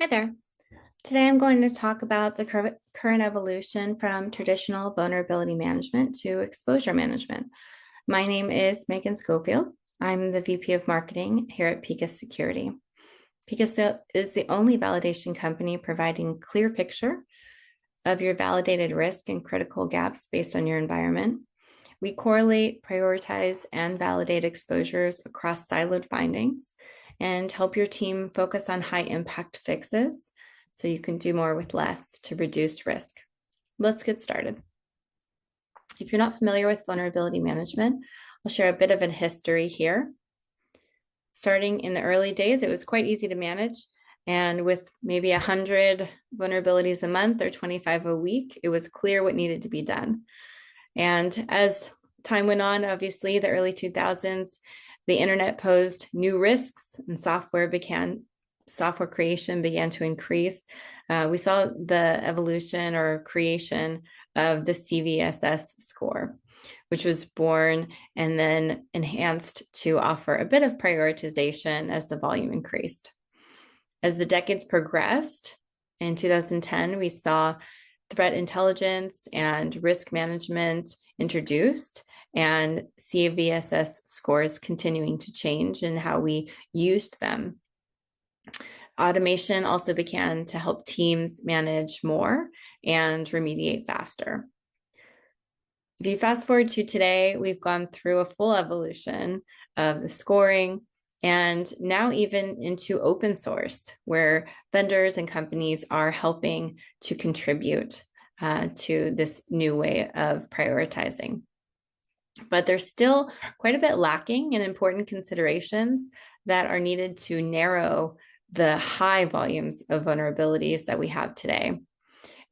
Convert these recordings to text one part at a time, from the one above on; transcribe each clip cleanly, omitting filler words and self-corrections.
Hi there. Today I'm going to talk about the current evolution from traditional vulnerability management to exposure management. My name is Megan Schofield. I'm the VP of Marketing here at Picus Security. Picus is the only validation company providing clear picture of your validated risk and critical gaps based on your environment. We correlate, prioritize, and validate exposures across siloed findings and help your team focus on high impact fixes so you can do more with less to reduce risk. Let's get started. If you're not familiar with vulnerability management, I'll share a bit of a history here. Starting in the early days, it was quite easy to manage. And with maybe 100 vulnerabilities a month or 25 a week, it was clear what needed to be done. And as time went on, obviously, the early 2000s, the internet posed new risks and software creation began to increase. We saw the evolution or creation of the CVSS score, which was born and then enhanced to offer a bit of prioritization as the volume increased. As the decades progressed, in 2010, we saw threat intelligence and risk management introduced, and CVSS scores continuing to change in how we used them. Automation also began to help teams manage more and remediate faster. If you fast forward to today, we've gone through a full evolution of the scoring and now even into open source, where vendors and companies are helping to contribute to this new way of prioritizing. But there's still quite a bit lacking in important considerations that are needed to narrow the high volumes of vulnerabilities that we have today.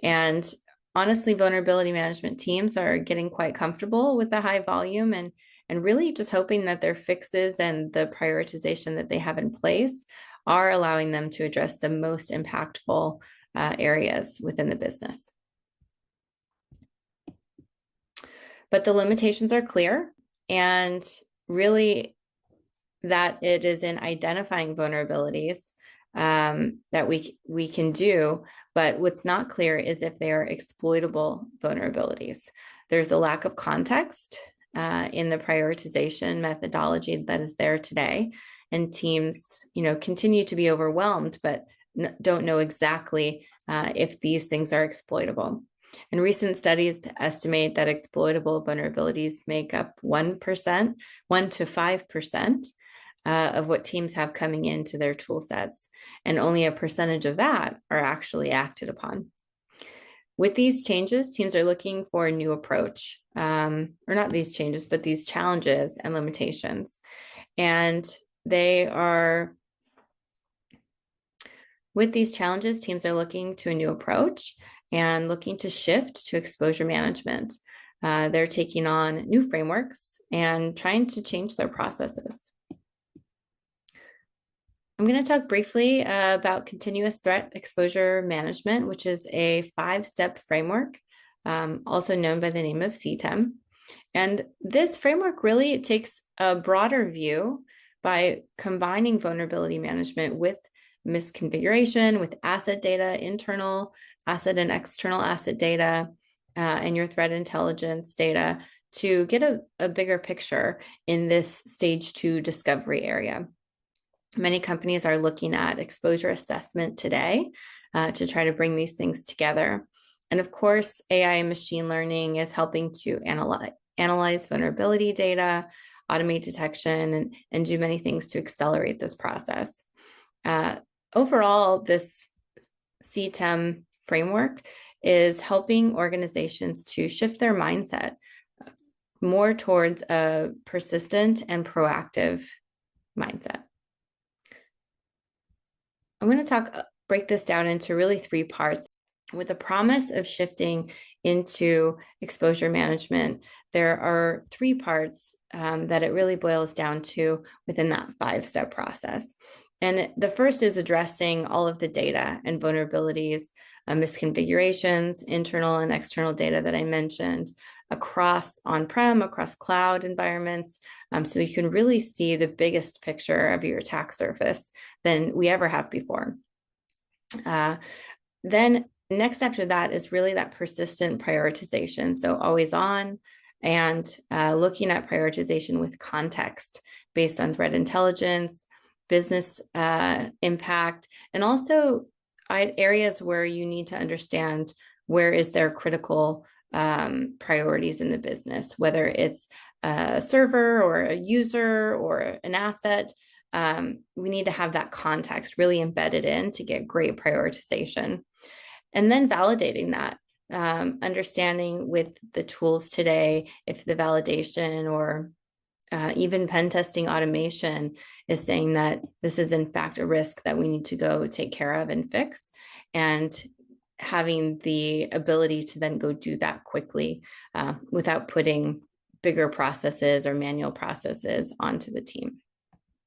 And honestly, vulnerability management teams are getting quite comfortable with the high volume and really just hoping that their fixes and the prioritization that they have in place are allowing them to address the most impactful areas within the business. But the limitations are clear, and really that it is in identifying vulnerabilities that we can do, but what's not clear is if they are exploitable vulnerabilities. There's a lack of context in the prioritization methodology that is there today, and teams, continue to be overwhelmed, but don't know exactly if these things are exploitable. And recent studies estimate that exploitable vulnerabilities make up 1% to 5% of what teams have coming into their tool sets, and only a percentage of that are actually acted upon. With these changes, teams are looking for a new approach, or not these changes, but these challenges and limitations. And with these challenges, teams are looking to a new approach and looking to shift to exposure management. They're taking on new frameworks and trying to change their processes. I'm going to talk briefly about continuous threat exposure management, which is a 5-step framework, also known by the name of CTEM. And this framework really takes a broader view by combining vulnerability management with misconfiguration, with asset data, internal asset and external asset data, and your threat intelligence data to get a bigger picture in this stage 2 discovery area. Many companies are looking at exposure assessment today to try to bring these things together. And of course, AI and machine learning is helping to analyze vulnerability data, automate detection, and do many things to accelerate this process. Overall, this CTEM framework is helping organizations to shift their mindset more towards a persistent and proactive mindset. I'm going to break this down into really 3 parts. With the promise of shifting into exposure management, there are 3 parts that it really boils down to within that 5-step process. And the first is addressing all of the data and vulnerabilities, misconfigurations, internal and external data that I mentioned across on-prem, across cloud environments, so you can really see the biggest picture of your attack surface than we ever have before. Then next after that is really that persistent prioritization. So always on and looking at prioritization with context based on threat intelligence, business impact, and also areas where you need to understand where is there critical priorities in the business, whether it's a server or a user or an asset. We need to have that context really embedded in to get great prioritization. And then validating that, understanding with the tools today, if the validation or even pen testing automation is saying that this is in fact a risk that we need to go take care of and fix, and having the ability to then go do that quickly without putting bigger processes or manual processes onto the team.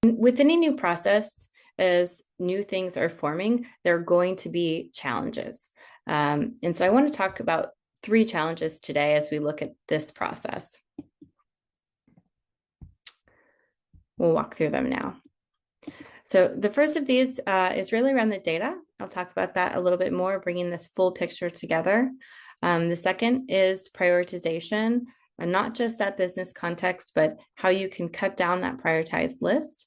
With any new process, as new things are forming, there are going to be challenges. And so I want to talk about 3 challenges today as we look at this process. We'll walk through them now. So the first of these is really around the data. I'll talk about that a little bit more, bringing this full picture together. The second is prioritization, and not just that business context, but how you can cut down that prioritized list.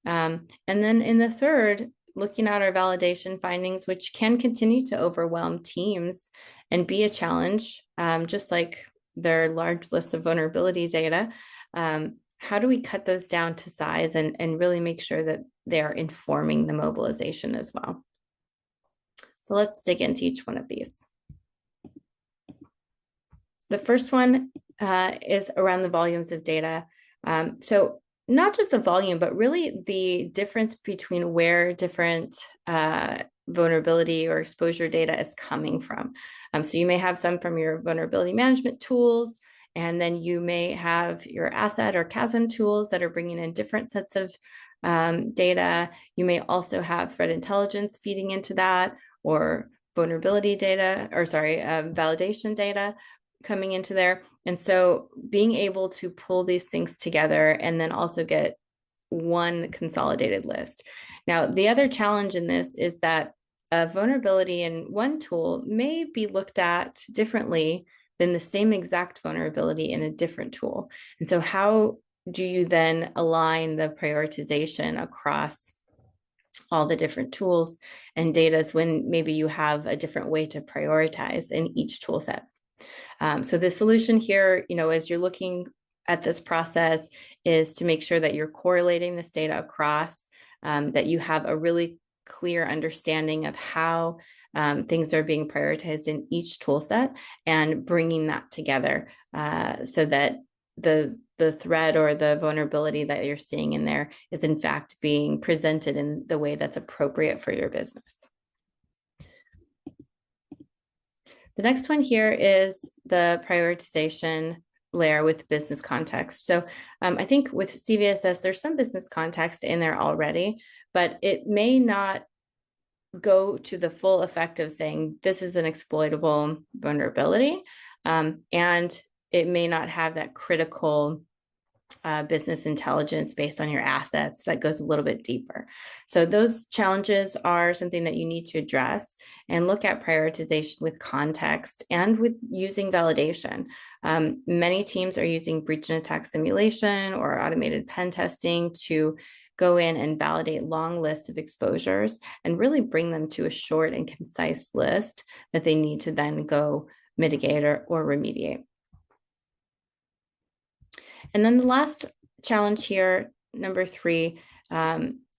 And then in the third, looking at our validation findings, which can continue to overwhelm teams and be a challenge, just like their large lists of vulnerability data. How do we cut those down to size and really make sure that they are informing the mobilization as well? So let's dig into each one of these. The first one is around the volumes of data. So not just the volume, but really the difference between where different vulnerability or exposure data is coming from. So you may have some from your vulnerability management tools, and then you may have your asset or CASM tools that are bringing in different sets of data. You may also have threat intelligence feeding into that, or vulnerability data, or validation data coming into there. And so being able to pull these things together and then also get one consolidated list. Now, the other challenge in this is that a vulnerability in one tool may be looked at differently than the same exact vulnerability in a different tool. And so how do you then align the prioritization across all the different tools and data when maybe you have a different way to prioritize in each tool set? So the solution here, as you're looking at this process, is to make sure that you're correlating this data across, that you have a really clear understanding of how things are being prioritized in each tool set, and bringing that together so that the threat or the vulnerability that you're seeing in there is in fact being presented in the way that's appropriate for your business. The next one here is the prioritization layer with business context. So I think with CVSS, there's some business context in there already, but it may not go to the full effect of saying this is an exploitable vulnerability, and it may not have that critical business intelligence based on your assets that goes a little bit deeper. So those challenges are something that you need to address and look at prioritization with context and with using validation. Many teams are using breach and attack simulation or automated pen testing to go in and validate long lists of exposures and really bring them to a short and concise list that they need to then go mitigate or remediate. And then the last challenge here, number 3,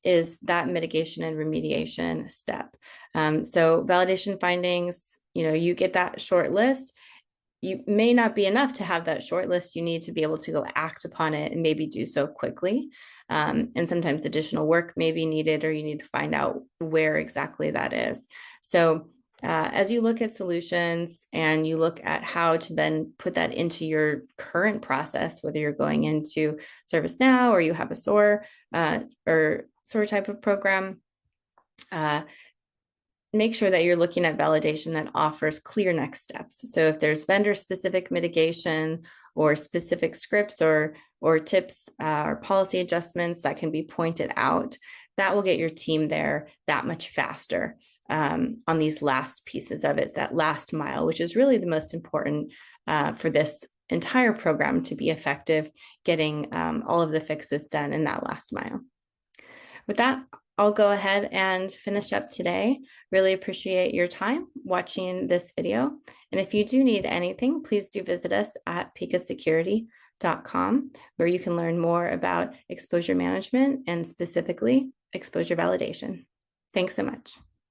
is that mitigation and remediation step. So validation findings, you get that short list. You may not be enough to have that short list. You need to be able to go act upon it and maybe do so quickly. And sometimes additional work may be needed, or you need to find out where exactly that is. So as you look at solutions and you look at how to then put that into your current process, whether you're going into ServiceNow or you have a SOAR or SOAR type of program, make sure that you're looking at validation that offers clear next steps. So if there's vendor-specific mitigation or specific scripts or tips or policy adjustments that can be pointed out, that will get your team there that much faster. on these last pieces of it, that last mile, which is really the most important for this entire program to be effective, getting all of the fixes done in that last mile. With that, I'll go ahead and finish up today. Really appreciate your time watching this video. And if you do need anything, please do visit us at picussecurity.com, where you can learn more about exposure management and specifically exposure validation. Thanks so much.